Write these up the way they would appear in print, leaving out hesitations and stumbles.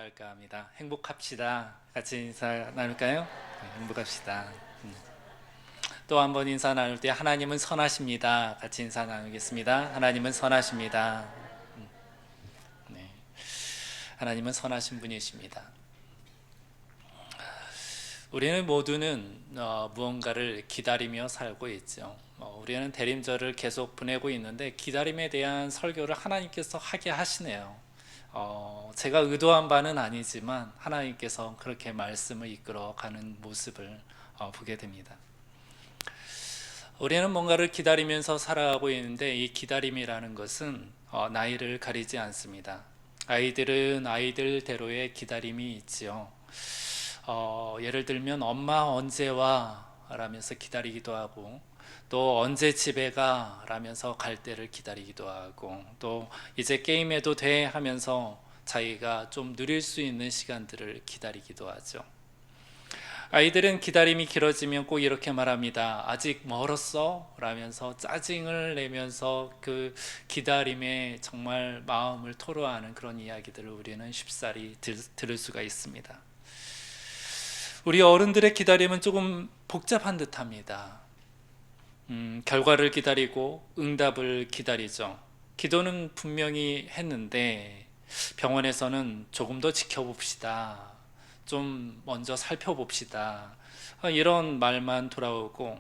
인사할까 합니다. 행복합시다. 같이 인사 나눌까요? 네, 행복합시다. 또 한 번 인사 나눌 때 하나님은 선하십니다. 같이 인사 나누겠습니다. 하나님은 선하십니다. 네, 하나님은 선하신 분이십니다. 우리는 모두는 무언가를 기다리며 살고 있죠. 우리는 대림절을 계속 보내고 있는데 기다림에 대한 설교를 하나님께서 하게 하시네요. 제가 의도한 바는 아니지만 하나님께서 그렇게 말씀을 이끌어가는 모습을 보게 됩니다. 우리는 뭔가를 기다리면서 살아가고 있는데 이 기다림이라는 것은 나이를 가리지 않습니다. 아이들은 아이들대로의 기다림이 있지요. 예를 들면 엄마 언제 와? 라면서 기다리기도 하고, 또 언제 집에 가? 라면서 갈 때를 기다리기도 하고, 또 이제 게임해도 돼? 하면서 자기가 좀 누릴 수 있는 시간들을 기다리기도 하죠. 아이들은 기다림이 길어지면 꼭 이렇게 말합니다. 아직 멀었어? 라면서 짜증을 내면서 그 기다림에 정말 마음을 토로하는 그런 이야기들을 우리는 쉽사리 들을 수가 있습니다. 우리 어른들의 기다림은 조금 복잡한 듯합니다. 결과를 기다리고 응답을 기다리죠. 기도는 분명히 했는데 병원에서는 조금 더 지켜봅시다. 좀 먼저 살펴봅시다. 이런 말만 돌아오고,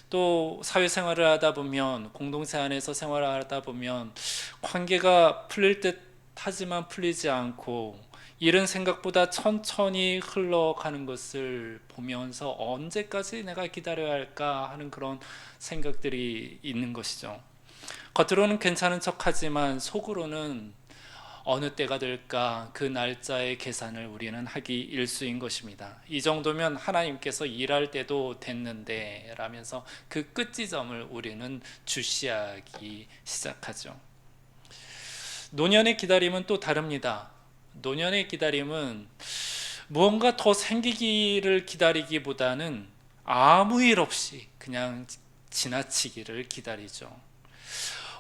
또 사회생활을 하다 보면, 공동체 안에서 생활을 하다 보면 관계가 풀릴 듯 하지만 풀리지 않고 일은 생각보다 천천히 흘러가는 것을 보면서 언제까지 내가 기다려야 할까 하는 그런 생각들이 있는 것이죠. 겉으로는 괜찮은 척하지만 속으로는 어느 때가 될까 그 날짜의 계산을 우리는 하기 일쑤인 것입니다. 이 정도면 하나님께서 일할 때도 됐는데 라면서 그 끝지점을 우리는 주시하기 시작하죠. 노년의 기다림은 또 다릅니다. 노년의 기다림은 무언가 더 생기기를 기다리기보다는 아무 일 없이 그냥 지나치기를 기다리죠.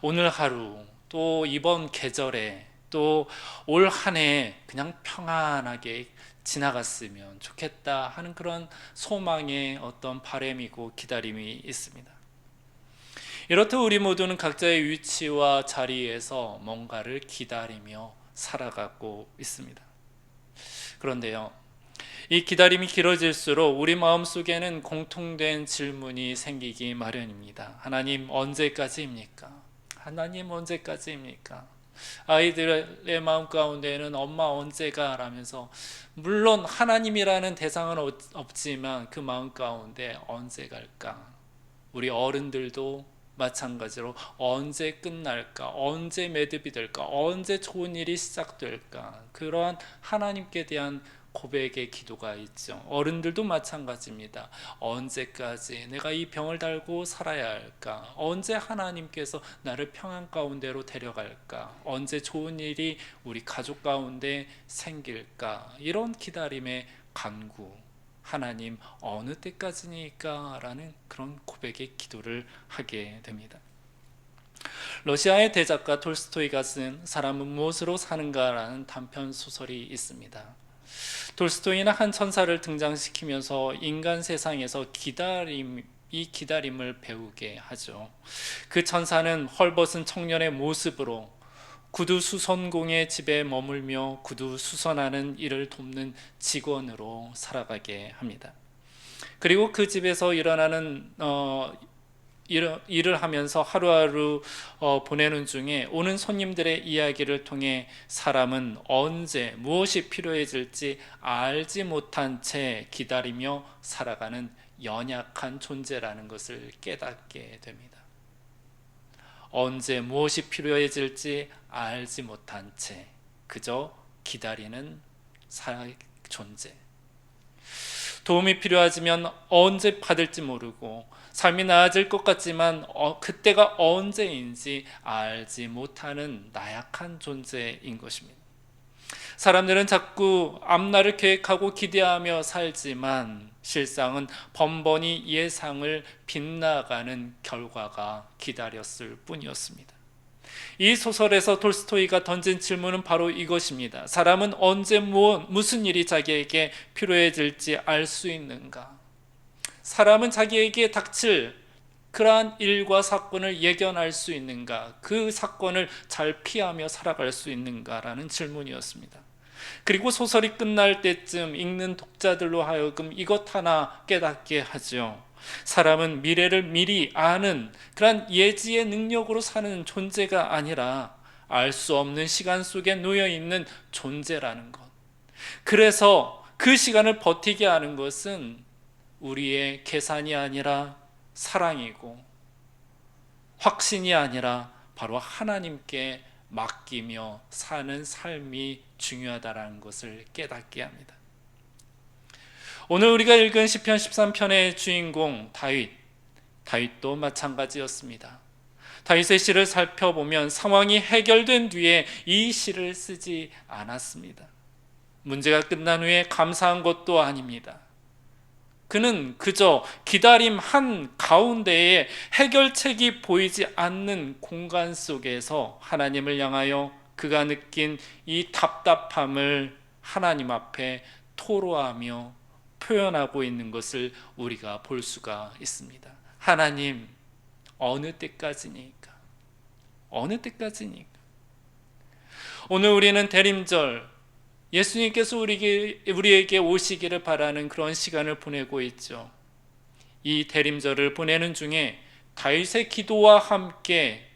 오늘 하루, 또 이번 계절에, 또 올 한 해 그냥 평안하게 지나갔으면 좋겠다 하는 그런 소망의 어떤 바람이고 기다림이 있습니다. 이렇듯 우리 모두는 각자의 위치와 자리에서 뭔가를 기다리며 살아가고 있습니다. 그런데요, 이 기다림이 길어질수록 우리 마음속에는 공통된 질문이 생기기 마련입니다. 하나님 언제까지입니까? 하나님 언제까지입니까? 아이들의 마음 가운데는 엄마 언제가? 라면서, 물론 하나님이라는 대상은 없지만 그 마음 가운데 언제 갈까? 우리 어른들도 마찬가지로 언제 끝날까? 언제 매듭이 될까? 언제 좋은 일이 시작될까? 그러한 하나님께 대한 고백의 기도가 있죠. 어른들도 마찬가지입니다. 언제까지 내가 이 병을 달고 살아야 할까? 언제 하나님께서 나를 평안 가운데로 데려갈까? 언제 좋은 일이 우리 가족 가운데 생길까? 이런 기다림의 간구, 하나님 어느 때까지니까? 라는 그런 고백의 기도를 하게 됩니다. 러시아의 대작가 톨스토이가 쓴 사람은 무엇으로 사는가? 라는 단편 소설이 있습니다. 톨스토이는 한 천사를 등장시키면서 인간 세상에서 이 기다림을 배우게 하죠. 그 천사는 헐벗은 청년의 모습으로 구두 수선공의 집에 머물며 구두 수선하는 일을 돕는 직원으로 살아가게 합니다. 그리고 그 집에서 일어나는 일을 하면서 하루하루 보내는 중에 오는 손님들의 이야기를 통해 사람은 언제 무엇이 필요해질지 알지 못한 채 기다리며 살아가는 연약한 존재라는 것을 깨닫게 됩니다. 언제 무엇이 필요해질지 알지 못한 채 그저 기다리는 존재. 도움이 필요하지만 언제 받을지 모르고 삶이 나아질 것 같지만 그때가 언제인지 알지 못하는 나약한 존재인 것입니다. 사람들은 자꾸 앞날을 계획하고 기대하며 살지만 실상은 번번이 예상을 빗나가는 결과가 기다렸을 뿐이었습니다. 이 소설에서 톨스토이가 던진 질문은 바로 이것입니다. 사람은 언제 무슨 일이 자기에게 필요해질지 알 수 있는가? 사람은 자기에게 닥칠 그러한 일과 사건을 예견할 수 있는가? 그 사건을 잘 피하며 살아갈 수 있는가라는 질문이었습니다. 그리고 소설이 끝날 때쯤 읽는 독자들로 하여금 이것 하나 깨닫게 하죠. 사람은 미래를 미리 아는 그런 예지의 능력으로 사는 존재가 아니라 알 수 없는 시간 속에 놓여 있는 존재라는 것. 그래서 그 시간을 버티게 하는 것은 우리의 계산이 아니라 사랑이고, 확신이 아니라 바로 하나님께 맡기며 사는 삶이 중요하다는 것을 깨닫게 합니다. 오늘 우리가 읽은 시편 13편의 주인공 다윗도 마찬가지였습니다. 다윗의 시를 살펴보면 상황이 해결된 뒤에 이 시를 쓰지 않았습니다. 문제가 끝난 후에 감사한 것도 아닙니다. 그는 그저 기다림 한 가운데에 해결책이 보이지 않는 공간 속에서 하나님을 향하여 그가 느낀 이 답답함을 하나님 앞에 토로하며 표현하고 있는 것을 우리가 볼 수가 있습니다. 하나님, 어느 때까지니까? 어느 때까지니까? 오늘 우리는 대림절, 예수님께서 우리에게 오시기를 바라는 그런 시간을 보내고 있죠. 이 대림절을 보내는 중에 다윗의 기도와 함께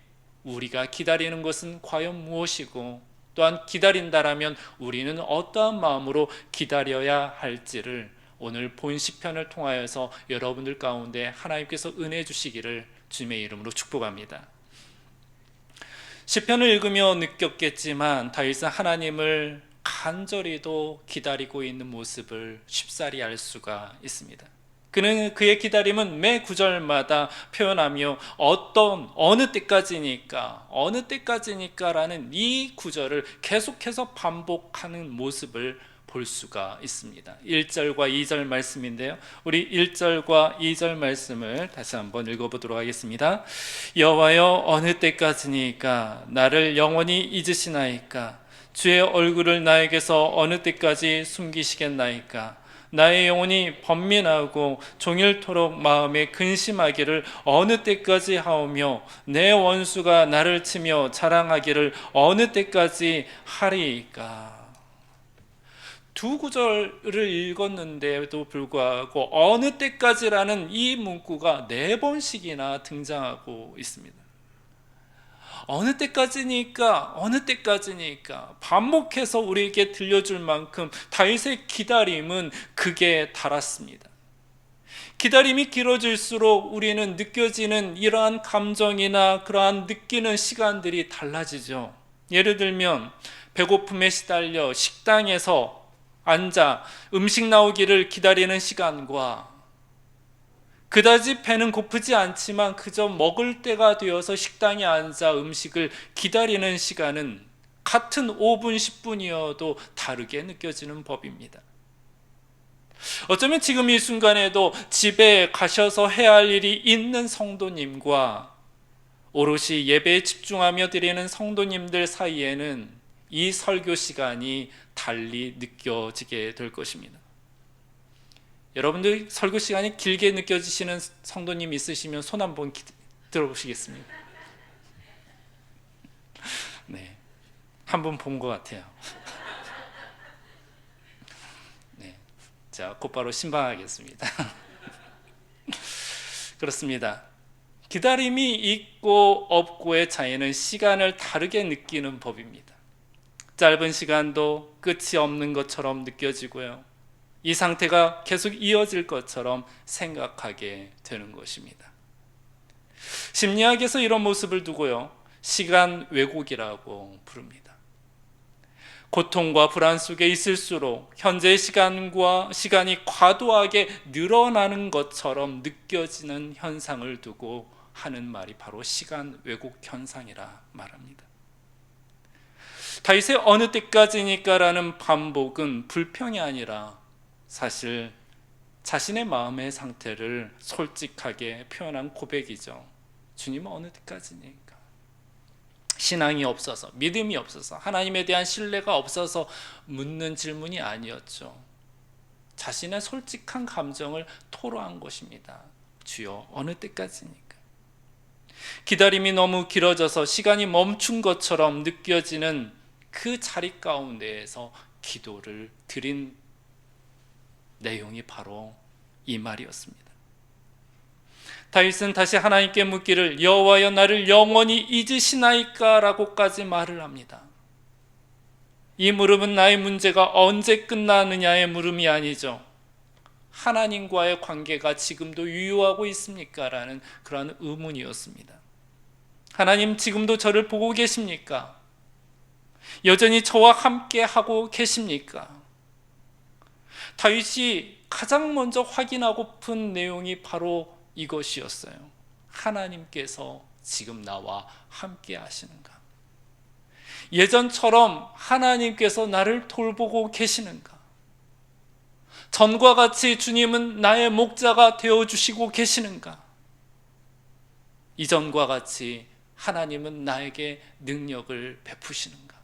우리가 기다리는 것은 과연 무엇이고, 또한 기다린다라면 우리는 어떠한 마음으로 기다려야 할지를 오늘 본 시편을 통하여서 여러분들 가운데 하나님께서 은혜 주시기를 주님의 이름으로 축복합니다. 시편을 읽으며 느꼈겠지만 다윗은 하나님을 간절히도 기다리고 있는 모습을 쉽사리 알 수가 있습니다. 그는 그의 기다림은 매 구절마다 표현하며 어느 때까지니까 라는 이 구절을 계속해서 반복하는 모습을 볼 수가 있습니다. 1절과 2절 말씀인데요, 우리 1절과 2절 말씀을 다시 한번 읽어보도록 하겠습니다. 여호와여, 어느 때까지니까 나를 영원히 잊으시나이까? 주의 얼굴을 나에게서 어느 때까지 숨기시겠나이까? 나의 영혼이 번민하고 종일토록 마음에 근심하기를 어느 때까지 하오며 내 원수가 나를 치며 자랑하기를 어느 때까지 하리이까? 두 구절을 읽었는데도 불구하고 어느 때까지라는 이 문구가 4번씩이나 등장하고 있습니다. 어느 때까지니까 반복해서 우리에게 들려줄 만큼 다윗의 기다림은 극에 달았습니다. 기다림이 길어질수록 우리는 느껴지는 이러한 감정이나 그러한 느끼는 시간들이 달라지죠. 예를 들면 배고픔에 시달려 식당에서 앉아 음식 나오기를 기다리는 시간과 그다지 배는 고프지 않지만 그저 먹을 때가 되어서 식당에 앉아 음식을 기다리는 시간은 같은 5분, 10분이어도 다르게 느껴지는 법입니다. 어쩌면 지금 이 순간에도 집에 가셔서 해야 할 일이 있는 성도님과 오롯이 예배에 집중하며 드리는 성도님들 사이에는 이 설교 시간이 달리 느껴지게 될 것입니다. 여러분들 설교 시간이 길게 느껴지시는 성도님 있으시면 손 한번 들어보시겠습니다. 네, 한 분 본 것 같아요. 네, 자, 곧바로 신방하겠습니다. 그렇습니다. 기다림이 있고 없고의 차이는 시간을 다르게 느끼는 법입니다. 짧은 시간도 끝이 없는 것처럼 느껴지고요, 이 상태가 계속 이어질 것처럼 생각하게 되는 것입니다. 심리학에서 이런 모습을 두고요, 시간 왜곡이라고 부릅니다. 고통과 불안 속에 있을수록 현재의 시간이 과도하게 늘어나는 것처럼 느껴지는 현상을 두고 하는 말이 바로 시간 왜곡 현상이라 말합니다. 다윗의 어느 때까지니까 라는 반복은 불평이 아니라 사실 자신의 마음의 상태를 솔직하게 표현한 고백이죠. 주님은 어느 때까지니까? 신앙이 없어서, 믿음이 없어서, 하나님에 대한 신뢰가 없어서 묻는 질문이 아니었죠. 자신의 솔직한 감정을 토로한 것입니다. 주여, 어느 때까지니까? 기다림이 너무 길어져서 시간이 멈춘 것처럼 느껴지는 그 자리 가운데에서 기도를 드린 내용이 바로 이 말이었습니다. 다윗은 다시 하나님께 묻기를 여호와여 나를 영원히 잊으시나이까? 라고까지 말을 합니다. 이 물음은 나의 문제가 언제 끝나느냐의 물음이 아니죠. 하나님과의 관계가 지금도 유효하고 있습니까? 라는 그러한 의문이었습니다. 하나님 지금도 저를 보고 계십니까? 여전히 저와 함께 하고 계십니까? 다윗이 가장 먼저 확인하고픈 내용이 바로 이것이었어요. 하나님께서 지금 나와 함께 하시는가? 예전처럼 하나님께서 나를 돌보고 계시는가? 전과 같이 주님은 나의 목자가 되어주시고 계시는가? 이전과 같이 하나님은 나에게 능력을 베푸시는가?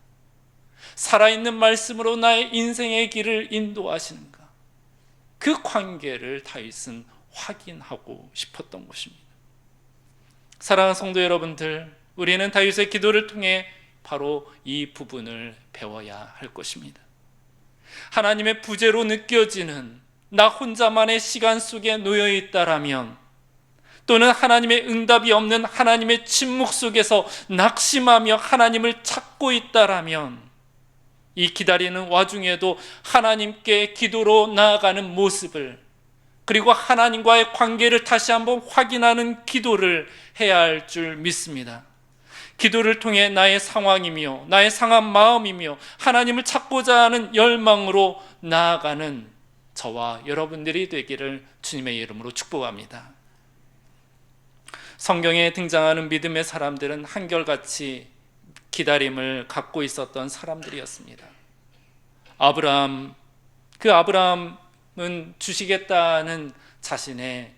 살아있는 말씀으로 나의 인생의 길을 인도하시는가? 그 관계를 다윗은 확인하고 싶었던 것입니다. 사랑하는 성도 여러분들, 우리는 다윗의 기도를 통해 바로 이 부분을 배워야 할 것입니다. 하나님의 부재로 느껴지는 나 혼자만의 시간 속에 놓여 있다라면, 또는 하나님의 응답이 없는 하나님의 침묵 속에서 낙심하며 하나님을 찾고 있다라면, 이 기다리는 와중에도 하나님께 기도로 나아가는 모습을, 그리고 하나님과의 관계를 다시 한번 확인하는 기도를 해야 할 줄 믿습니다. 기도를 통해 나의 상황이며 나의 상한 마음이며 하나님을 찾고자 하는 열망으로 나아가는 저와 여러분들이 되기를 주님의 이름으로 축복합니다. 성경에 등장하는 믿음의 사람들은 한결같이 기다림을 갖고 있었던 사람들이었습니다. 아브라함은 주시겠다는 자신의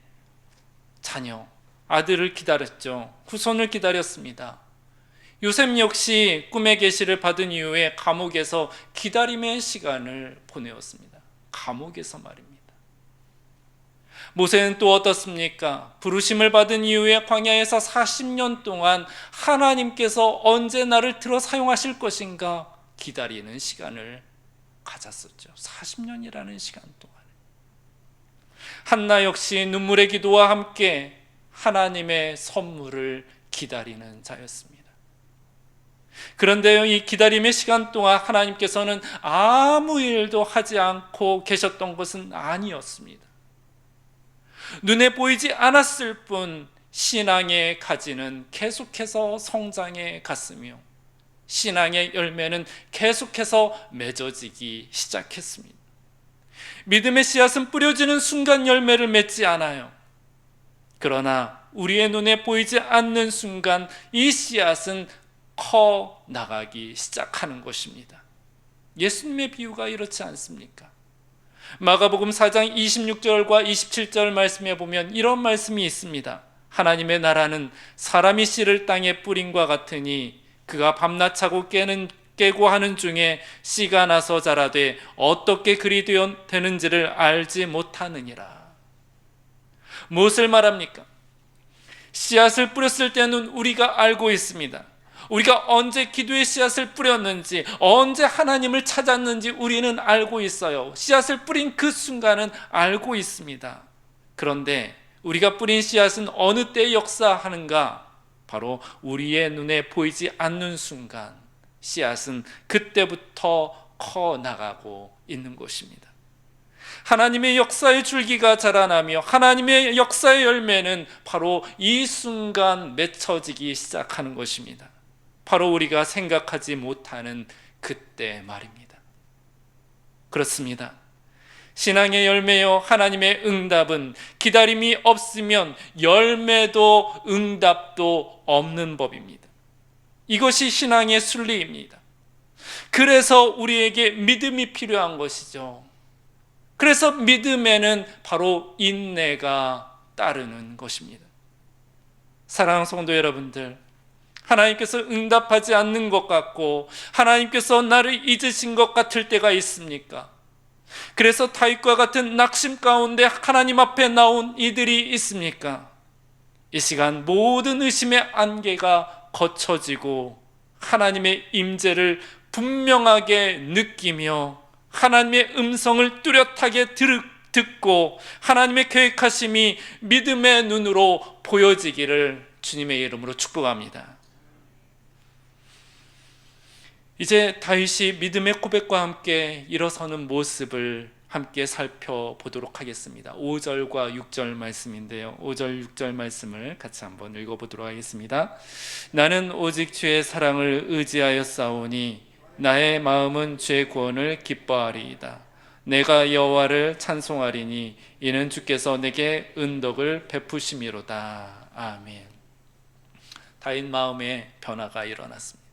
자녀, 아들을 기다렸죠. 후손을 기다렸습니다. 요셉 역시 꿈의 계시를 받은 이후에 감옥에서 기다림의 시간을 보내었습니다. 감옥에서 말입니다. 모세는 또 어떻습니까? 부르심을 받은 이후에 광야에서 40년 동안 하나님께서 언제 나를 들어 사용하실 것인가 기다리는 시간을 가졌었죠. 40년이라는 시간 동안. 한나 역시 눈물의 기도와 함께 하나님의 선물을 기다리는 자였습니다. 그런데 이 기다림의 시간 동안 하나님께서는 아무 일도 하지 않고 계셨던 것은 아니었습니다. 눈에 보이지 않았을 뿐 신앙의 가지는 계속해서 성장해 갔으며 신앙의 열매는 계속해서 맺어지기 시작했습니다. 믿음의 씨앗은 뿌려지는 순간 열매를 맺지 않아요. 그러나 우리의 눈에 보이지 않는 순간 이 씨앗은 커 나가기 시작하는 것입니다. 예수님의 비유가 이렇지 않습니까? 마가복음 4장 26절과 27절 말씀에 보면 이런 말씀이 있습니다. 하나님의 나라는 사람이 씨를 땅에 뿌린과 같으니 그가 밤낮 자고 깨고 하는 중에 씨가 나서 자라되 어떻게 그리 되는지를 알지 못하느니라. 무엇을 말합니까? 씨앗을 뿌렸을 때는 우리가 알고 있습니다. 우리가 언제 기도의 씨앗을 뿌렸는지, 언제 하나님을 찾았는지 우리는 알고 있어요. 씨앗을 뿌린 그 순간은 알고 있습니다. 그런데 우리가 뿌린 씨앗은 어느 때 역사하는가? 바로 우리의 눈에 보이지 않는 순간 씨앗은 그때부터 커 나가고 있는 것입니다. 하나님의 역사의 줄기가 자라나며 하나님의 역사의 열매는 바로 이 순간 맺혀지기 시작하는 것입니다. 바로 우리가 생각하지 못하는 그때 말입니다. 그렇습니다. 신앙의 열매요 하나님의 응답은 기다림이 없으면 열매도 응답도 없는 법입니다. 이것이 신앙의 순리입니다. 그래서 우리에게 믿음이 필요한 것이죠. 그래서 믿음에는 바로 인내가 따르는 것입니다. 사랑하는 성도 여러분들, 하나님께서 응답하지 않는 것 같고 하나님께서 나를 잊으신 것 같을 때가 있습니까? 그래서 다윗과 같은 낙심 가운데 하나님 앞에 나온 이들이 있습니까? 이 시간 모든 의심의 안개가 거쳐지고 하나님의 임재를 분명하게 느끼며 하나님의 음성을 뚜렷하게 듣고 하나님의 계획하심이 믿음의 눈으로 보여지기를 주님의 이름으로 축복합니다. 이제 다윗이 믿음의 고백과 함께 일어서는 모습을 함께 살펴보도록 하겠습니다. 5절과 6절 말씀인데요, 5절 6절 말씀을 같이 한번 읽어보도록 하겠습니다. 나는 오직 주의 사랑을 의지하여 싸우니 나의 마음은 주의 구원을 기뻐하리이다. 내가 여호와를 찬송하리니 이는 주께서 내게 은덕을 베푸심이로다. 아멘. 다윗 마음의 변화가 일어났습니다.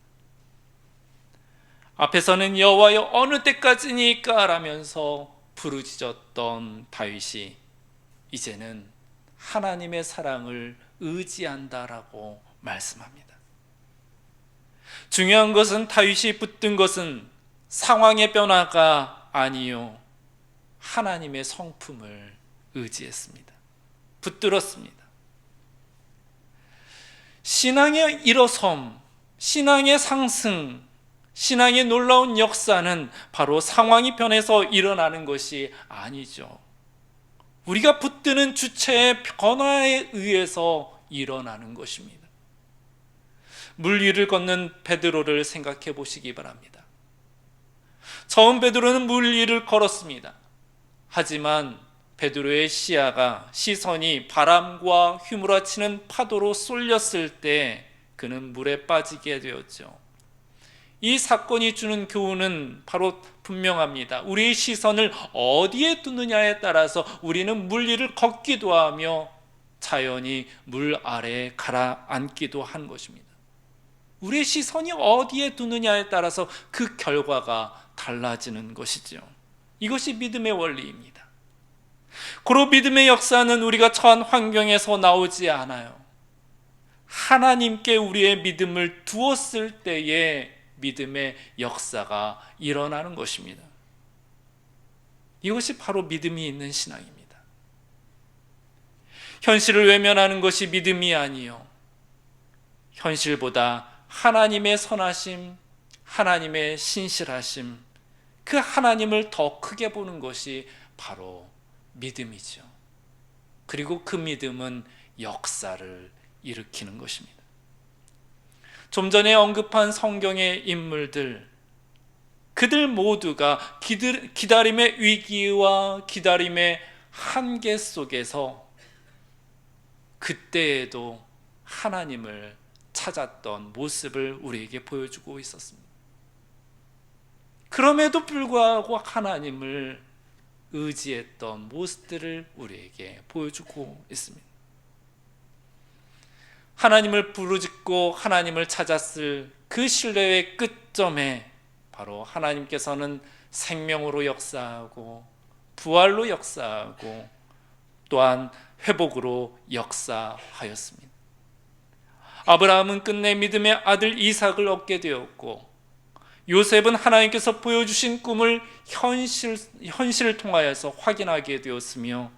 앞에서는 여호와여 어느 때까지니까 라면서 부르짖었던 다윗이 이제는 하나님의 사랑을 의지한다라고 말씀합니다. 중요한 것은 다윗이 붙든 것은 상황의 변화가 아니요 하나님의 성품을 의지했습니다. 붙들었습니다. 신앙의 일어섬, 신앙의 상승, 신앙의 놀라운 역사는 바로 상황이 변해서 일어나는 것이 아니죠. 우리가 붙드는 주체의 변화에 의해서 일어나는 것입니다. 물 위를 걷는 베드로를 생각해 보시기 바랍니다. 처음 베드로는 물 위를 걸었습니다. 하지만 베드로의 시선이 바람과 휘몰아치는 파도로 쏠렸을 때 그는 물에 빠지게 되었죠. 이 사건이 주는 교훈은 바로 분명합니다. 우리의 시선을 어디에 두느냐에 따라서 우리는 물 위를 걷기도 하며 자연히 물 아래에 가라앉기도 한 것입니다. 우리의 시선이 어디에 두느냐에 따라서 그 결과가 달라지는 것이죠. 이것이 믿음의 원리입니다. 고로 믿음의 역사는 우리가 처한 환경에서 나오지 않아요. 하나님께 우리의 믿음을 두었을 때에 믿음의 역사가 일어나는 것입니다. 이것이 바로 믿음이 있는 신앙입니다. 현실을 외면하는 것이 믿음이 아니요 현실보다 하나님의 선하심, 하나님의 신실하심, 그 하나님을 더 크게 보는 것이 바로 믿음이죠. 그리고 그 믿음은 역사를 일으키는 것입니다. 좀 전에 언급한 성경의 인물들, 그들 모두가 기다림의 위기와 기다림의 한계 속에서 그때에도 하나님을 찾았던 모습을 우리에게 보여주고 있었습니다. 그럼에도 불구하고 하나님을 의지했던 모습들을 우리에게 보여주고 있습니다. 하나님을 부르짖고 하나님을 찾았을 그 신뢰의 끝점에 바로 하나님께서는 생명으로 역사하고 부활로 역사하고 또한 회복으로 역사하였습니다. 아브라함은 끝내 믿음의 아들 이삭을 얻게 되었고, 요셉은 하나님께서 보여주신 꿈을 현실을 통하여서 확인하게 되었으며,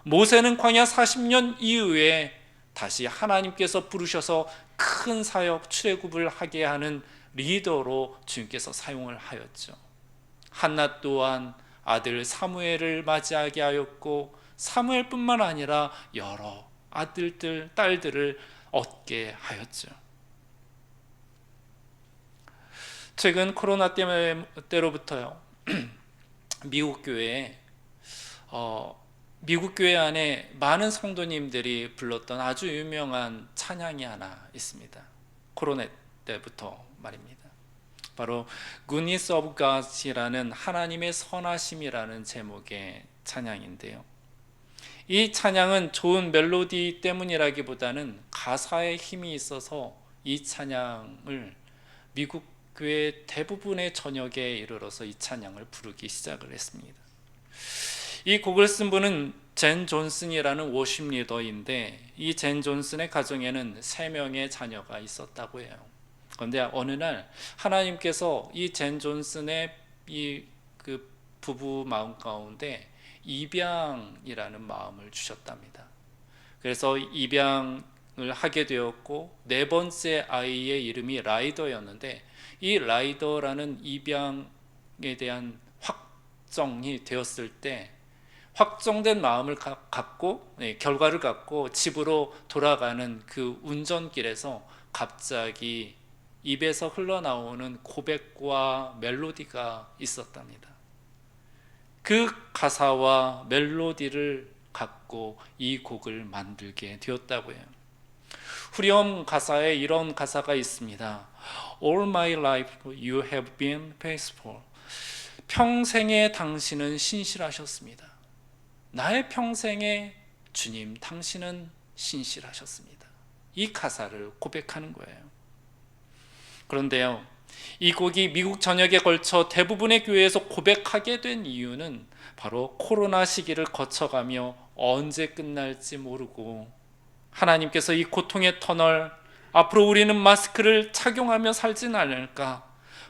모세는 광야 40년 이후에 다시 하나님께서 부르셔서 큰 사역 출애굽을 하게 하는 리더로 주님께서 사용을 하였죠. 한나 또한 아들 사무엘을 맞이하게 하였고, 사무엘뿐만 아니라 여러 아들들, 딸들을 얻게 하였죠. 최근 코로나 때로부터요, 미국 교회 안에 많은 성도님들이 불렀던 아주 유명한 찬양이 하나 있습니다. 코로나 때부터 말입니다. 바로 Goodness of God이라는 하나님의 선하심이라는 제목의 찬양인데요, 이 찬양은 좋은 멜로디 때문이라기보다는 가사에 힘이 있어서 이 찬양을 미국 교회 대부분의 저녁에 이르러서 이 찬양을 부르기 시작을 했습니다. 이 곡을 쓴 분은 젠 존슨이라는 워십 리더인데 이 젠 존슨의 가정에는 3명의 자녀가 있었다고 해요. 그런데 어느 날 하나님께서 이 젠 존슨의 그 부부 마음 가운데 입양이라는 마음을 주셨답니다. 그래서 입양을 하게 되었고 4번째 아이의 이름이 라이더였는데 이 라이더라는 입양에 대한 확정이 되었을 때 확정된 마음을 갖고 결과를 갖고 집으로 돌아가는 그 운전길에서 갑자기 입에서 흘러나오는 고백과 멜로디가 있었답니다. 그 가사와 멜로디를 갖고 이 곡을 만들게 되었다고 해요. 후렴 가사에 이런 가사가 있습니다. All my life you have been faithful. 평생에 당신은 신실하셨습니다. 나의 평생에 주님 당신은 신실하셨습니다. 이 가사를 고백하는 거예요. 그런데요, 이 곡이 미국 전역에 걸쳐 대부분의 교회에서 고백하게 된 이유는 바로 코로나 시기를 거쳐가며 언제 끝날지 모르고 하나님께서 이 고통의 터널, 앞으로 우리는 마스크를 착용하며 살진 않을까,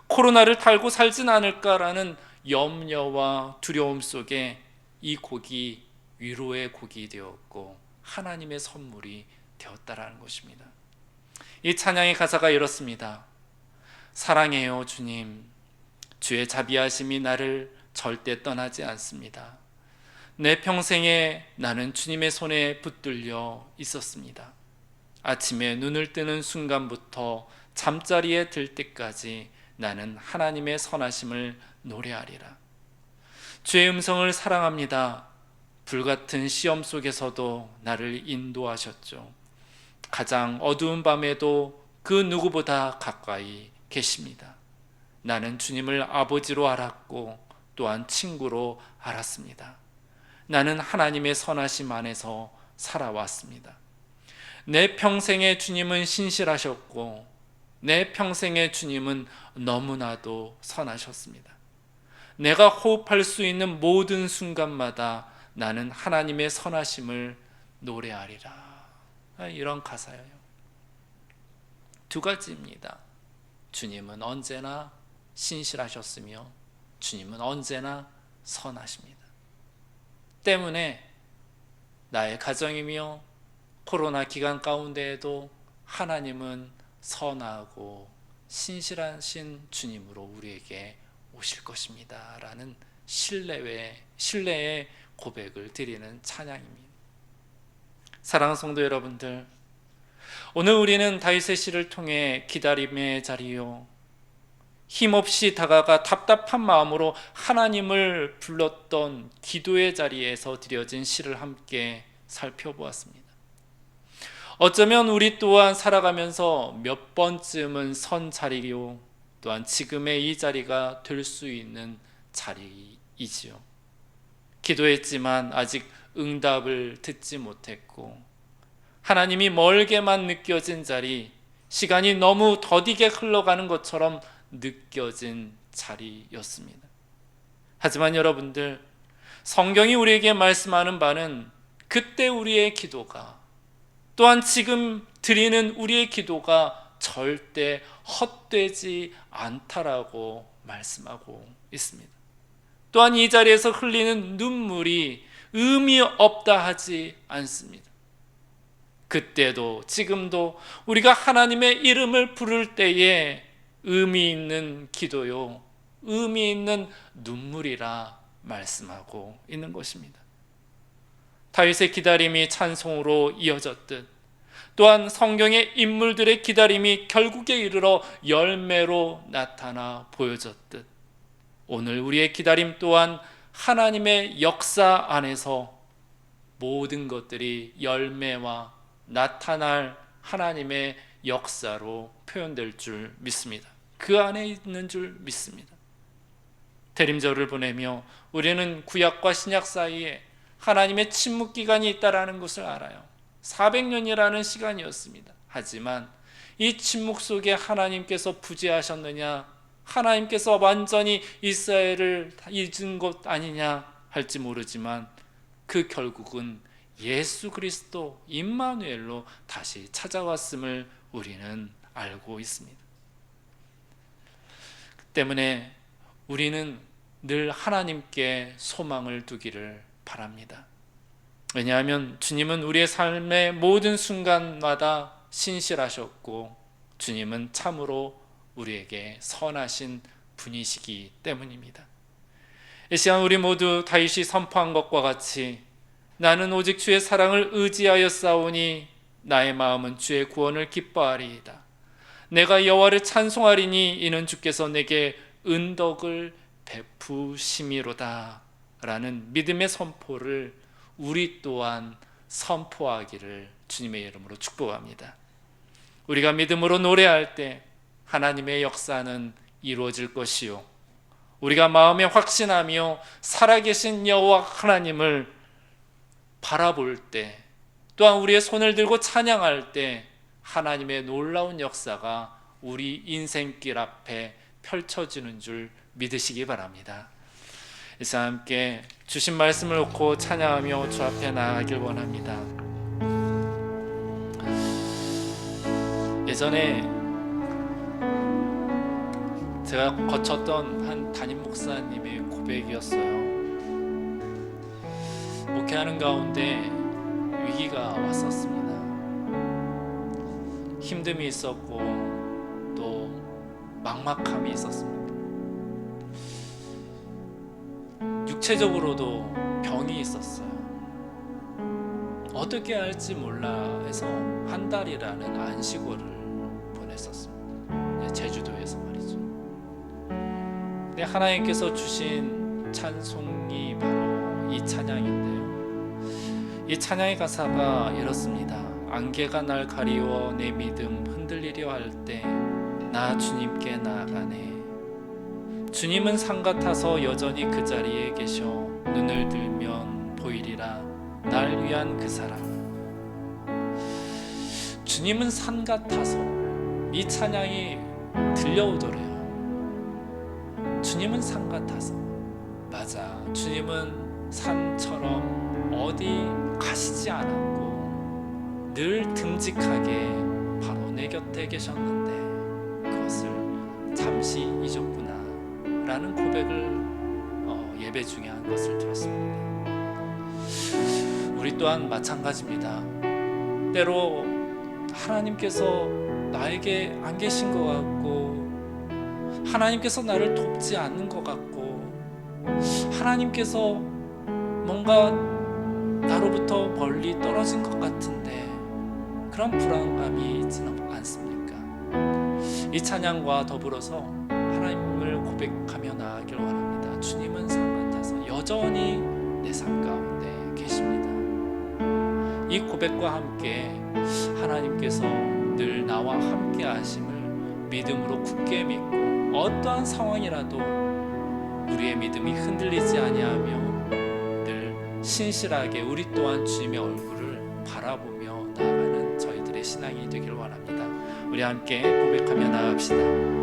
코로나를 달고 살진 않을까라는 염려와 두려움 속에 이 곡이 위로의 곡이 되었고 하나님의 선물이 되었다라는 것입니다. 이 찬양의 가사가 이렇습니다. 사랑해요 주님, 주의 자비하심이 나를 절대 떠나지 않습니다. 내 평생에 나는 주님의 손에 붙들려 있었습니다. 아침에 눈을 뜨는 순간부터 잠자리에 들 때까지 나는 하나님의 선하심을 노래하리라. 주의 음성을 사랑합니다. 불같은 시험 속에서도 나를 인도하셨죠. 가장 어두운 밤에도 그 누구보다 가까이 계십니다. 나는 주님을 아버지로 알았고 또한 친구로 알았습니다. 나는 하나님의 선하심 안에서 살아왔습니다. 내 평생에 주님은 신실하셨고 내 평생에 주님은 너무나도 선하셨습니다. 내가 호흡할 수 있는 모든 순간마다 나는 하나님의 선하심을 노래하리라. 이런 가사예요. 2가지입니다. 주님은 언제나 신실하셨으며 주님은 언제나 선하십니다. 때문에 나의 가정이며 코로나 기간 가운데에도 하나님은 선하고 신실하신 주님으로 우리에게 오실 것입니다 라는 신뢰의 고백을 드리는 찬양입니다. 사랑하는 성도 여러분들, 오늘 우리는 다윗의 시를 통해 기다림의 자리요, 힘없이 다가가 답답한 마음으로 하나님을 불렀던 기도의 자리에서 드려진 시를 함께 살펴보았습니다. 어쩌면 우리 또한 살아가면서 몇 번쯤은 선 자리요, 또한 지금의 이 자리가 될 수 있는 자리이지요. 기도했지만 아직 응답을 듣지 못했고 하나님이 멀게만 느껴진 자리, 시간이 너무 더디게 흘러가는 것처럼 느껴진 자리였습니다. 하지만 여러분들, 성경이 우리에게 말씀하는 바는 그때 우리의 기도가, 또한 지금 드리는 우리의 기도가 절대 헛되지 않다라고 말씀하고 있습니다. 또한 이 자리에서 흘리는 눈물이 의미 없다 하지 않습니다. 그때도 지금도 우리가 하나님의 이름을 부를 때에 의미 있는 기도요, 의미 있는 눈물이라 말씀하고 있는 것입니다. 다윗의 기다림이 찬송으로 이어졌듯 또한 성경의 인물들의 기다림이 결국에 이르러 열매로 나타나 보여졌듯 오늘 우리의 기다림 또한 하나님의 역사 안에서 모든 것들이 열매와 나타날 하나님의 역사로 표현될 줄 믿습니다. 그 안에 있는 줄 믿습니다. 대림절을 보내며 우리는 구약과 신약 사이에 하나님의 침묵 기간이 있다라는 것을 알아요. 400년이라는 시간이었습니다. 하지만 이 침묵 속에 하나님께서 부재하셨느냐, 하나님께서 완전히 이스라엘을 잊은 것 아니냐 할지 모르지만 그 결국은 예수 그리스도 임마누엘로 다시 찾아왔음을 우리는 알고 있습니다. 그 때문에 우리는 늘 하나님께 소망을 두기를 바랍니다. 왜냐하면 주님은 우리의 삶의 모든 순간마다 신실하셨고 주님은 참으로 우리에게 선하신 분이시기 때문입니다. 이 시간 우리 모두 다윗이 선포한 것과 같이 나는 오직 주의 사랑을 의지하여 싸우니 나의 마음은 주의 구원을 기뻐하리이다. 내가 여호와를 찬송하리니 이는 주께서 내게 은덕을 베푸심이로다 라는 믿음의 선포를 우리 또한 선포하기를 주님의 이름으로 축복합니다. 우리가 믿음으로 노래할 때 하나님의 역사는 이루어질 것이요, 우리가 마음에 확신하며 살아계신 여호와 하나님을 바라볼 때, 또한 우리의 손을 들고 찬양할 때 하나님의 놀라운 역사가 우리 인생길 앞에 펼쳐지는 줄 믿으시기 바랍니다. 이 시간 함께 주신 말씀을 놓고 찬양하며 주 앞에 나아가길 원합니다. 예전에 제가 거쳤던 한 담임 목사님의 고백이었어요. 목회하는 가운데 위기가 왔었습니다. 힘듦이 있었고 또 막막함이 있었습니다. 육체적으로도 병이 있었어요. 어떻게 할지 몰라 해서 한 달이라는 안식월을 보냈었습니다. 제주도에서 말이죠. 근데 하나님께서 주신 찬송이 바로 이 찬양인데요, 이 찬양의 가사가 이렇습니다. 안개가 날 가리워 내 믿음 흔들리려 할 때 나 주님께 나아가네. 주님은 산 같아서 여전히 그 자리에 계셔. 눈을 들면 보이리라 날 위한 그 사랑. 주님은 산 같아서 이 찬양이 들려오더래요. 주님은 산 같아서. 맞아, 주님은 산처럼 어디 가시지 않았고 늘 듬직하게 바로 내 곁에 계셨는데 그것을 잠시 잊었구나 라는 고백을 예배 중에 한 것을 들었습니다. 우리 또한 마찬가지입니다. 때로 하나님께서 나에게 안 계신 것 같고, 하나님께서 나를 돕지 않는 것 같고, 하나님께서 뭔가 나로부터 멀리 떨어진 것 같은데 그런 불안감이 있지는 않습니까? 이 찬양과 더불어서 하나님을 고백하며 나아가길 원합니다. 주님은 산 같아서 여전히 내 삶 가운데 계십니다. 이 고백과 함께 하나님께서 늘 나와 함께 하심을 믿음으로 굳게 믿고 어떠한 상황이라도 우리의 믿음이 흔들리지 아니하며 늘 신실하게 우리 또한 주님의 얼굴을 바라보며 나아가는 저희들의 신앙이 되길 원합니다. 우리 함께 고백하며 나아갑시다.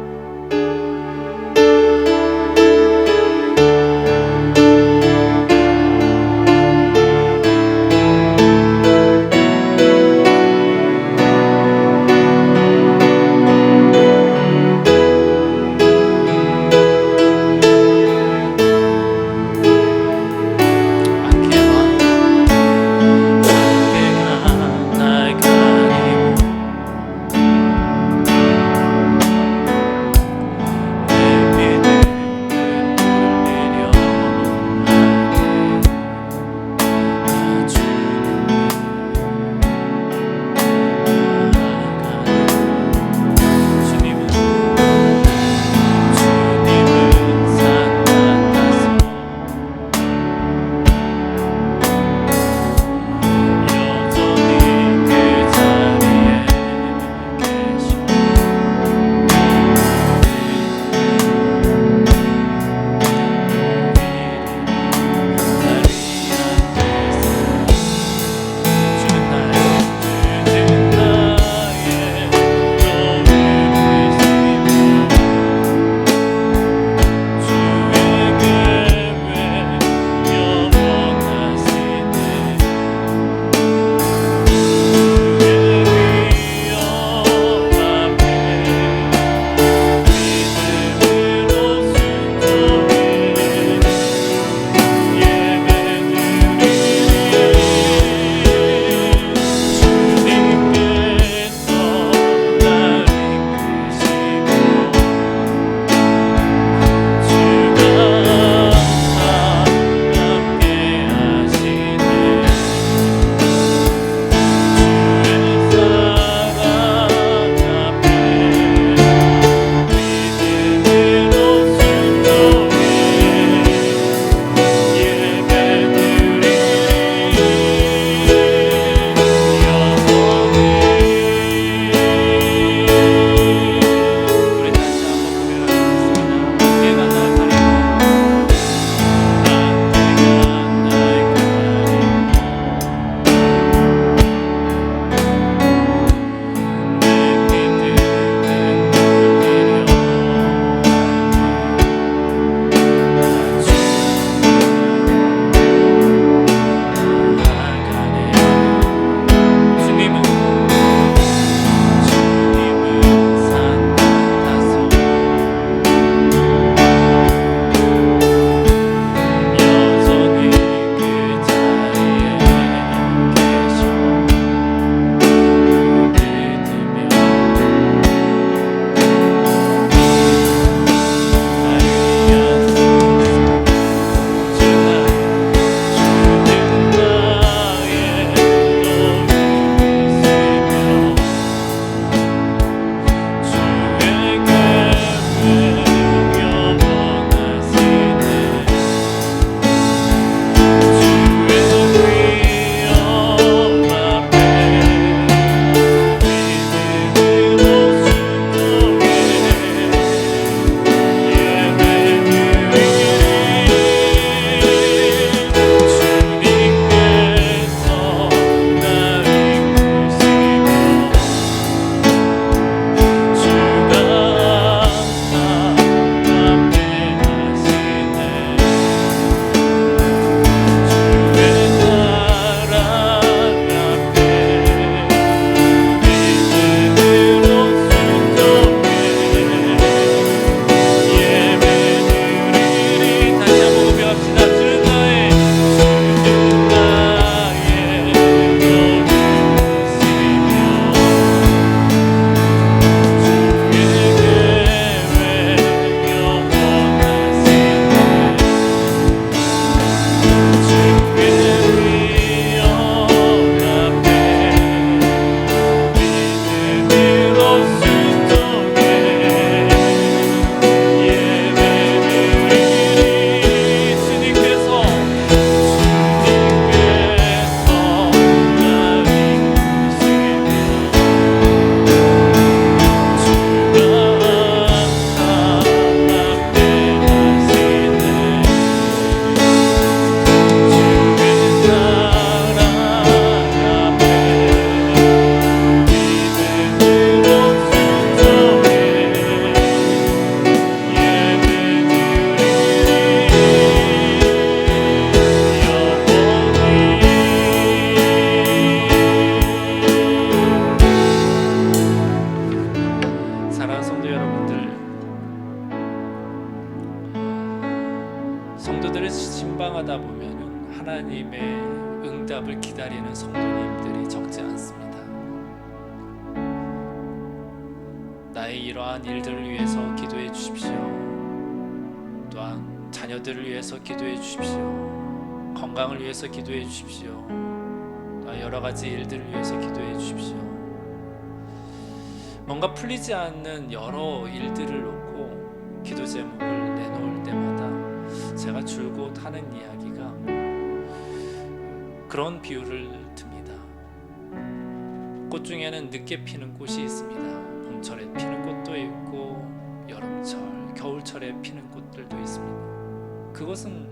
하나님의 응답을 기다리는 성도님들이 적지 않습니다. 나의 이러한 일들을 위해서 기도해 주십시오. 또한 자녀들을 위해서 기도해 주십시오. 건강을 위해서 기도해 주십시오. 또한 여러 가지 일들을 위해서 기도해 주십시오. 뭔가 풀리지 않는 여러 일들을 놓고 기도 제목을 내놓을 때마다 제가 줄곧 하는 이야기가 그런 비유를 듭니다. 꽃 중에는 늦게 피는 꽃이 있습니다. 봄철에 피는 꽃도 있고 여름철, 겨울철에 피는 꽃들도 있습니다. 그것은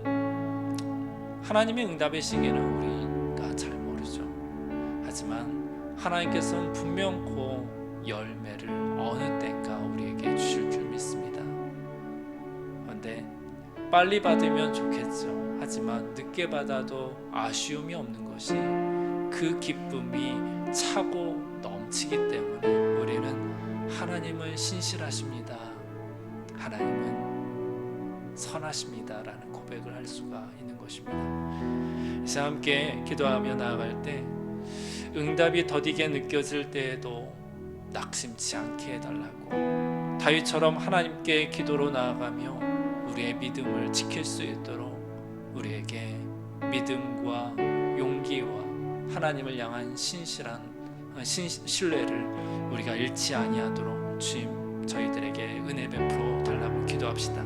하나님의 응답의 시기는 우리가 잘 모르죠. 하지만 하나님께서는 분명코 열매를 어느 때인가 우리에게 주실 줄 믿습니다. 그런데 빨리 받으면 좋겠죠. 하지만 늦게 받아도 아쉬움이 없는 것이 그 기쁨이 차고 넘치기 때문에 우리는 하나님은 신실하십니다, 하나님은 선하십니다 라는 고백을 할 수가 있는 것입니다. 이제 함께 기도하며 나아갈 때 응답이 더디게 느껴질 때에도 낙심치 않게 해달라고, 다윗처럼 하나님께 기도로 나아가며 우리의 믿음을 지킬 수 있도록 우리에게 믿음과 용기와 하나님을 향한 신뢰를 우리가 잃지 아니하도록 주님 저희들에게 은혜 베풀어 달라고 기도합시다.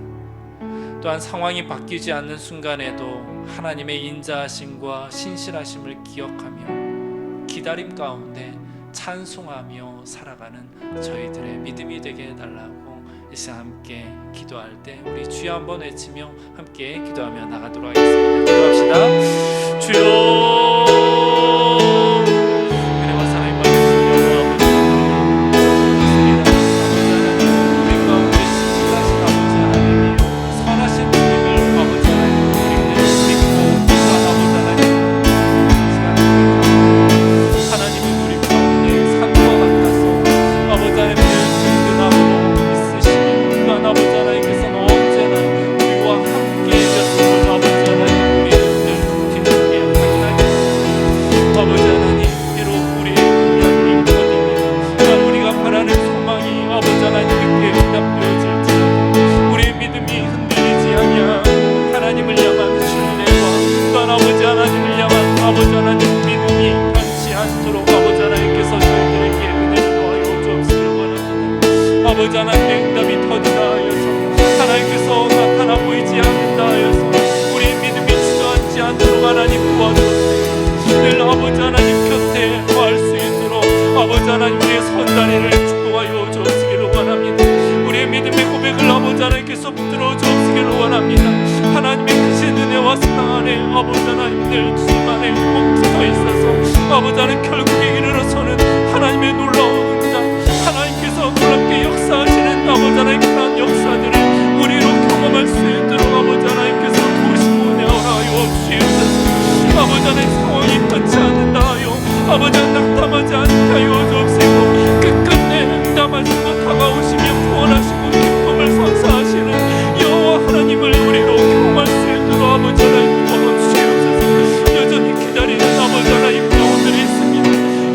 또한 상황이 바뀌지 않는 순간에도 하나님의 인자하심과 신실하심을 기억하며 기다림 가운데 찬송하며 살아가는 저희들의 믿음이 되게 해달라고 이제 함께 기도할 때 우리 주여 한번 외치며 함께 기도하며 나가도록 하겠습니다. 기도합시다. 주여, 은혜와 사랑이 받으시며 우리 가운데 신실하신 아버지 하나님이여, 선하신 주님을 아버지 하나님 우리를 믿고 기도한 아버지 하나님, 하나님은 우리 가운데 산과 같아서 아버지 하나님의 든든함으로 아버지 하나님께서는 언제나 우리와 함께 계셨음을 아버지 하나님 우리는 뒤늦게 확인하겠습니다. 아버지 하나님, 비록 우리의 능력이 더디며 우리가 바라는 소망이 아버지 하나님께 응답되어질지라도 우리의 믿음이 흔들리지 아니하고 하나님을 향한 신뢰와 또한 아버지 하나님을 향한 아버지 하나님 믿음이 변치 않도록 아버지 하나님께서 저희들에게 은혜를 더하여 주옵시길 원합니다. 아버지 하나님의 응답이 터지다 하여서 하나님께서 나타나 보이지 않는다 하여서 우리의 믿음이 주저앉지 않도록 하나님 도와주옵소서. 늘 아버지 하나님 곁에 거할 수 있도록 아버지 하나님 우리의 선자리를 축복하여 주옵시기를 원합니다. 우리의 믿음의 고백을 아버지 하나님께서 붙들어 주옵시기를 원합니다. 하나님의 크신 은혜와 사랑 안에 아버지 하나님 늘 주님 안에 꼭 붙어 있어서 아버지 하나님 결국에 이르러서는 하나님의 놀라운 응답, 하나님께서 놀랍게 역사하시는 아버지 하나님 그런 역사들을 우리로 경험할 수 있도록 아버지 하나님께서 도우시고 내어라여 주시옵소서. 아버지 하나님 상황이 변치 않는다 하여 아버지 하나님 낙담하지 않게 하여 주옵시고 끝끝내 응답하시고 다가오시며 구원하시고 기쁨을 선사하시는 여호와 하나님을 우리로 경험할 수 있도록 아버지 하나님 도와주시옵소서. 여전히 기다리는 아버지 하나님 영혼들이 있습니다.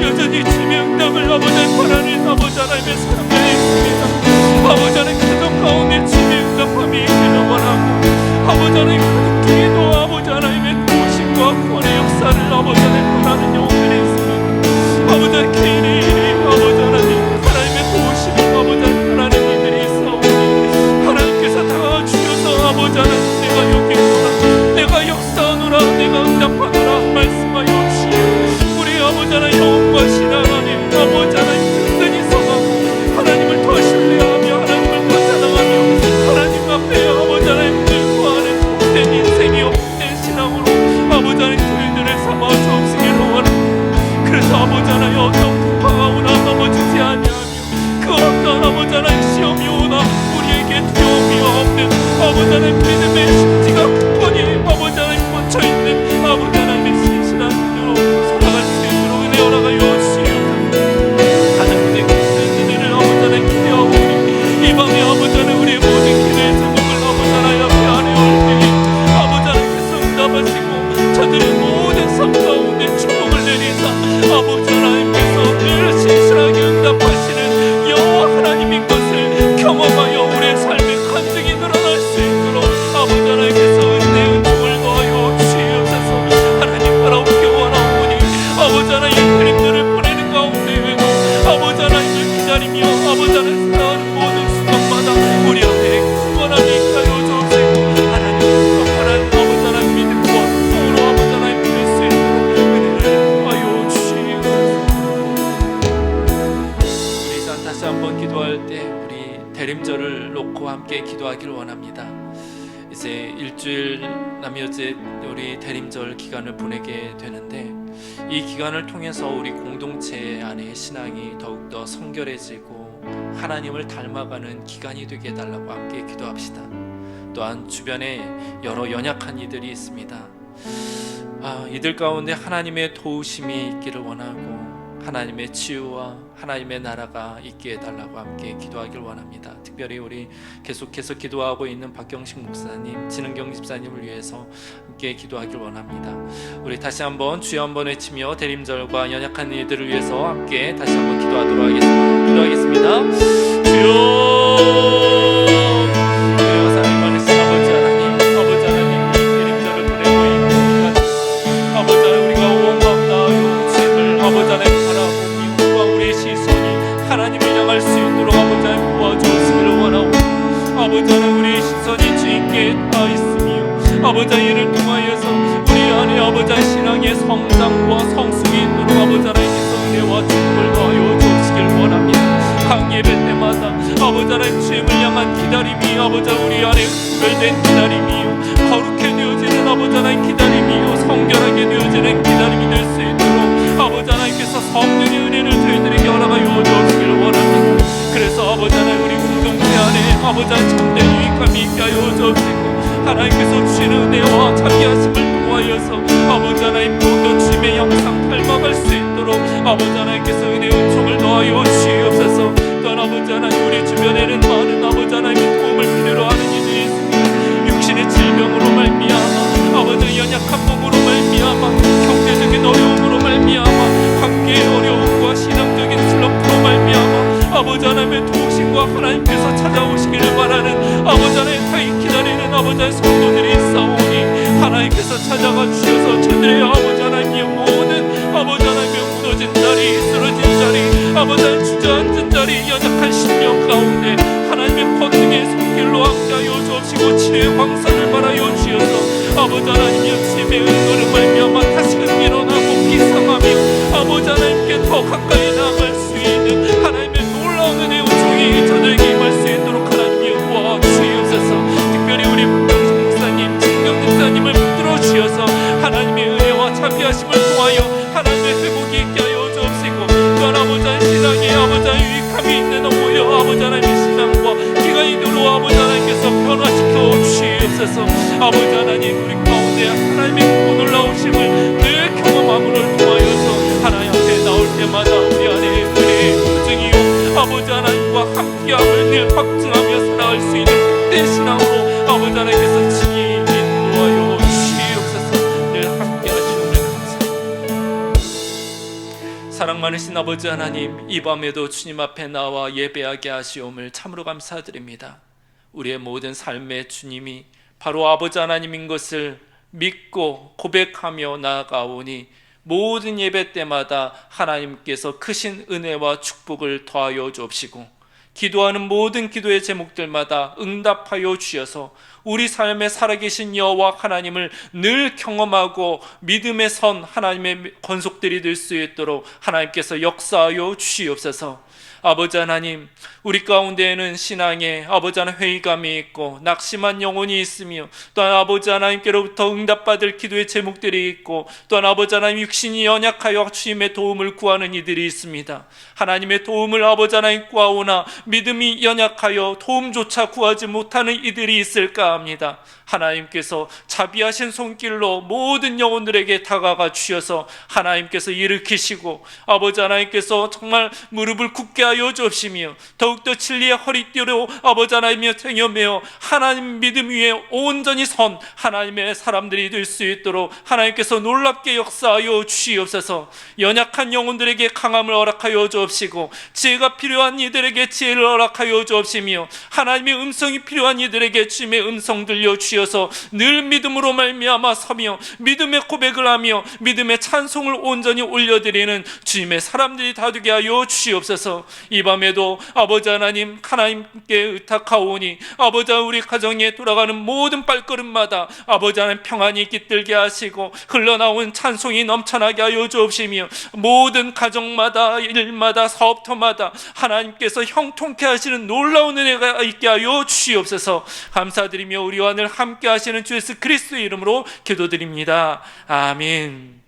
여전히 주님의 응답을 아버지 하나님 바라는 아버지 하나님의 사람들이 있습니다. 아버지 하나님 가정 가운데 주님의 응답함이 있기를 원하고 아버지 하나님 가족중에도 아버지 하나님의 도우심과 구원의 역사를 아버지 하나님 바라는 영혼들이 있습니다. 아버지 하나님 개인의 일이 아버지 하나님 하나님의 도우심을 아버지 하나님 바라는 이들이 있사오니 하나님께서 다 주셔서 아버지 하나님 내가 여기 있노라, 내가 역사하노라, 내가 응답하노라 말씀하여 주시오. 우리 아버지 하나님 영혼과 신앙 안에 아버지 하나님 든든히 서서 하나님을 더 신뢰하며 하나님을 더 사랑하며 하나님 앞에 아버지 하나님 늘 구하는 복된 인생이 복된 신앙으로 아버지 하나님 저희들을 삼아 주옵시기를 원합니다. 그래서 아버지 하나님 어떤 풍파가 오나 넘어지지 아니하며 그 어떤 아버지 하나님 시험이 오나 우리에게 두려움이 없는 아버지 하나님 믿음의 심지가 굳건히 아버지 하나님 꽂혀있는 아버지 하나님의 신실한 눈으로 살아갈 수 있도록 은혜 허락하여 주시옵소서. 저들의 모든 삶 가운데 축복을 내리사 아버지 하나님께서 늘 신실하게 응답하시는 여호와 하나님인 것을 경험하여 우리의 삶의 간증이 늘어날 수 있도록 아버지 하나님께서 은혜 은총을 더하여 주시옵소서. 하나님 바라옵게 원하오니 아버지 하나님 그림들을 보내는 가운데에도 아버지 하나님을 기다리며 아버지 하나님 살아가는 모든 순간마다 우리 안에 구원함이 있다여 주옵시고 하나님 하나님 아버지 하나님 믿음과 소로 아버지 하나님 부를 수 있도록 은혜를 하여 주시옵소서. 우리 자 다시 한번 기도할 때 우리 대림절을 놓고 함께 기도하길 원합니다. 이제 일주일 남여째 우리 대림절 기간을 보내게 되는데 이 기간을 통해서 우리 공동체 안에 신앙이 더욱더 성결해지고 하나님을 닮아가는 기간이 되게 해달라고 함께 기도합시다. 또한 주변에 여러 연약한 이들이 있습니다. 이들 가운데 하나님의 도우심이 있기를 원하고 하나님의 치유와 하나님의 나라가 있게 해달라고 함께 기도하길 원합니다. 특별히 우리 계속해서 기도하고 있는 박경식 목사님, 진은경 집사님을 위해서 함께 기도하길 원합니다. 우리 다시 한번 주여 한번 외치며 대림절과 연약한 이들을 위해서 함께 다시 한번 기도하도록 하겠습니다. 기도하겠습니다. 주여 하나님을 향할 수 있도록 아버지 하나님 도와주시기를 원하고 아버지 하나님 우리의 시선이 주님께 다 있으며 아버지 이를 통하여서 우리 안에 아버지 신앙의 성장과 성숙이 있도록 아버지 하나님께서 은혜와 축복을 더하여 주시길 원합니다. 각 예배 때마다 아버지 하나님 주님을 향한 기다림이 아버지 우리 안에 구별된 기다림이요 거룩해 되어지는 아버지 하나님 기다림이요 성결하게 되어지는 기다림이 될 수 있도록 아버지 하나님께서 성령의 은혜를 저희들에게 허락하여 주시길 원합니다. 그래서 아버지 하나님 우리 공동체 안에 아버지 하나님 참된 유익함이 있게 하여 주시고 하나님께서 주시는 은혜와 자비하심을 통하여서 아버지 하나님 모든 주님의 형상 닮아갈 수 있도록 아버지 하나님께서 은혜 은총을 더하여 주시옵소서. 또한 아버지 하나님 우리 주변에는 많은 아버지 하나님의 도움을 필요로 하는 이들이 있습니다. 육신의 질병으로 말미암아 아버지 연약한 몸으로 말미암아 경제적인 어려움으로 말미암아 관계의 어려움과 신앙적인 슬럼프로 말미암아 아버지 하나님의 도우심과 하나님께서 찾아오시기를 바라는 아버지 하나님 타이 기다리는 아버지 하나님 성도들이 있사오니 하나님께서 찾아가 주셔서 저들의 아버지 하나님의 모든 아버지 하나님의 무너진 자리 쓰러진 자리 아버지 하나님 주저앉은 자리 연약한 심령 가운데 하나님의 권능의 손길로 함께하여 주옵시고 치유의 광선을 바라여 주셔서 아버지 하나님의 주님의 은혜를 말미암아 다시금 일어나고 비상하며 아버지 하나님께 더 가까이 나아갈 수 있는 하나님의 놀라운 은혜 우총이 저들에게 임할 수 있도록 하나님이 도와주시옵소서. 특별히 우리 박경식 목사님, 진경 목사님을 붙들어 주셔서 하나님의 은혜와 자비하심을 통하여 하나님의 회복이 있게 하여 주옵시고 또한 아버지 하나님 신앙에 아버지 하나님 유익함이 있는 오히려 아버지 하나님의 신앙과 기간이 들어 아버지 하나님께서 변화시켜 주시옵소서. 아버지 하나님 우리 가운데 하나님의 놀라우심을 늘 경험함으로 통하여서 하나님 앞에 나올 때마다 우리 안에 은혜의 보증이요 아버지 하나님과 함께함을 늘 확증하며 살아갈 수 있는 복된 신앙으로 아버지 하나님께서 친히 인도하여 주시옵소서. 늘 함께 하시오를 감사합니다. 사랑 많으신 아버지 하나님 이 밤에도 주님 앞에 나와 예배하게 하시옴을 참으로 감사드립니다. 우리의 모든 삶의 주님이 바로 아버지 하나님인 것을 믿고 고백하며 나아가오니 모든 예배 때마다 하나님께서 크신 은혜와 축복을 더하여 주옵시고 기도하는 모든 기도의 제목들마다 응답하여 주셔서 우리 삶에 살아계신 여호와 하나님을 늘 경험하고 믿음의 선 하나님의 권속들이 될 수 있도록 하나님께서 역사하여 주시옵소서. 아버지 하나님 우리 가운데에는 신앙에 아버지 하나님 회의감이 있고 낙심한 영혼이 있으며 또한 아버지 하나님께로부터 응답받을 기도의 제목들이 있고 또한 아버지 하나님 육신이 연약하여 주님의 도움을 구하는 이들이 있습니다. 하나님의 도움을 아버지 하나님 구하오나 믿음이 연약하여 도움조차 구하지 못하는 이들이 있을까? 바랍니다. 하나님께서 자비하신 손길로 모든 영혼들에게 다가가 주셔서 하나님께서 일으키시고 아버지 하나님께서 정말 무릎을 굳게 하여 주옵시며 더욱더 진리의 허리띠로 아버지 하나님이여 탱여매어 하나님 믿음 위에 온전히 선 하나님의 사람들이 될 수 있도록 하나님께서 놀랍게 역사하여 주시옵소서. 연약한 영혼들에게 강함을 허락하여 주옵시고 지혜가 필요한 이들에게 지혜를 허락하여 주옵시며 하나님의 음성이 필요한 이들에게 주님의 음성 들려 주셔서 늘 믿음으로 말미암아 서며 믿음의 고백을 하며 믿음의 찬송을 온전히 올려드리는 주님의 사람들이 다 되게 하여 주시옵소서. 이 밤에도 아버지 하나님 하나님께 의탁하오니 아버지 우리 가정에 돌아가는 모든 발걸음마다 아버지 하나님 평안이 깃들게 하시고 흘러나온 찬송이 넘쳐나게 하여 주옵시며 모든 가정마다 일마다 사업터마다 하나님께서 형통케 하시는 놀라운 은혜가 있게 하여 주시옵소서. 감사드리며 우리와 늘 함께 하시는 주 예수 그리스도의 이름으로 기도드립니다. 아멘.